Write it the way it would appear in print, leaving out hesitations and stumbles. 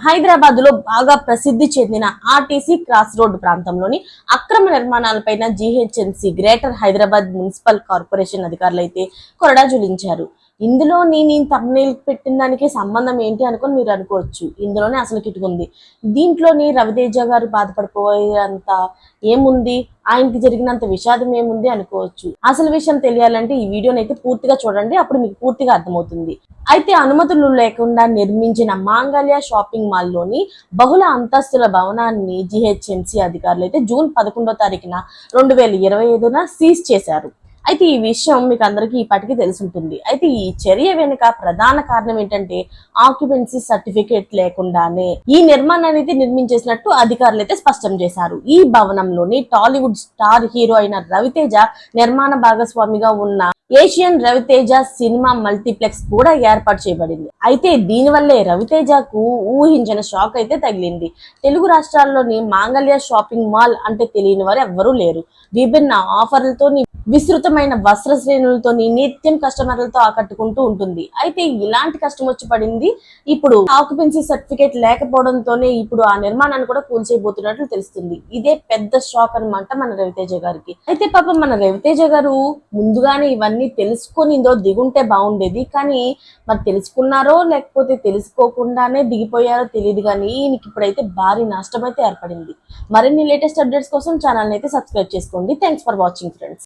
హైదరాబాద్ లో బాగా ప్రసిద్ధి చెందిన ఆర్టీసీ క్రాస్ రోడ్ ప్రాంతంలోని అక్రమ నిర్మాణాలపైన GHMC greater Hyderabad municipal corporation అధికారులు అయితే కొరడా జులించారు. ఇందులోని నేను తమ్నేల్ పెట్టిన దానికి సంబంధం ఏంటి అనుకొని మీరు అనుకోవచ్చు. ఇందులోనే అసలు కిటుకుంది. దీంట్లోని రవితేజ గారు బాధపడిపోయేంత ఏముంది, ఆయనకి జరిగినంత విషాదం ఏముంది అనుకోవచ్చు. అసలు విషయం తెలియాలంటే ఈ వీడియోని అయితే పూర్తిగా చూడండి, అప్పుడు మీకు పూర్తిగా అర్థమవుతుంది. అయితే అనుమతులు లేకుండా నిర్మించిన మాంగళ్య షాపింగ్ మాల్ లోని బహుళ అంతస్తుల భవనాన్ని జీహెచ్ఎంసీ అధికారులు అయితే జూన్ 11వ తారీఖున 2025న సీజ్ చేశారు. అయితే ఈ విషయం మీకు అందరికీ ఇప్పటికీ తెలుసుంటుంది. అయితే ఈ చర్య వెనుక ప్రధాన కారణం ఏంటంటే ఆక్యుపెన్సీ సర్టిఫికేట్ లేకుండానే ఈ నిర్మాణాన్ని అయితే నిర్మించేసినట్టు అధికారులు అయితే స్పష్టం చేశారు. ఈ భవనంలోని టాలీవుడ్ స్టార్ హీరో అయిన రవితేజ నిర్మాణ భాగస్వామిగా ఉన్న ఏషియన్ రవితేజ సినిమా మల్టీప్లెక్స్ కూడా ఏర్పాటు చేయబడింది. అయితే దీనివల్లే రవితేజకు ఊహించిన షాక్ అయితే తగిలింది. తెలుగు రాష్ట్రాల్లోని మాంగళ్య షాపింగ్ మాల్ అంటే తెలియని వారు ఎవ్వరూ లేరు. విభిన్న ఆఫర్లతో విస్తృతమైన వస్త్ర శ్రేణులతో నిత్యం కస్టమర్లతో ఆకట్టుకుంటూ ఉంటుంది. అయితే ఇలాంటి కష్టం వచ్చి పడింది. ఇప్పుడు ఆక్యుపెన్సీ సర్టిఫికేట్ లేకపోవడంతోనే ఇప్పుడు ఆ నిర్మాణాన్ని కూడా కూల్చేయబోతున్నట్లు తెలుస్తుంది. ఇదే పెద్ద షాక్ అన్నమాట మన రవితేజ గారికి. అయితే పాపం మన రవితేజ గారు ముందుగానే ఇవన్నీ తెలుసుకొని ఇందులో దిగుంటే బాగుండేది. కానీ మరి తెలుసుకున్నారో లేకపోతే తెలుసుకోకుండానే దిగిపోయారో తెలియదు. కానీ ఈయనకి ఇప్పుడైతే భారీ నష్టం అయితే ఏర్పడింది. మరిన్ని లేటెస్ట్ అప్డేట్స్ కోసం ఛానల్ అయితే సబ్స్క్రైబ్ చేసుకోండి. Thanks for watching friends.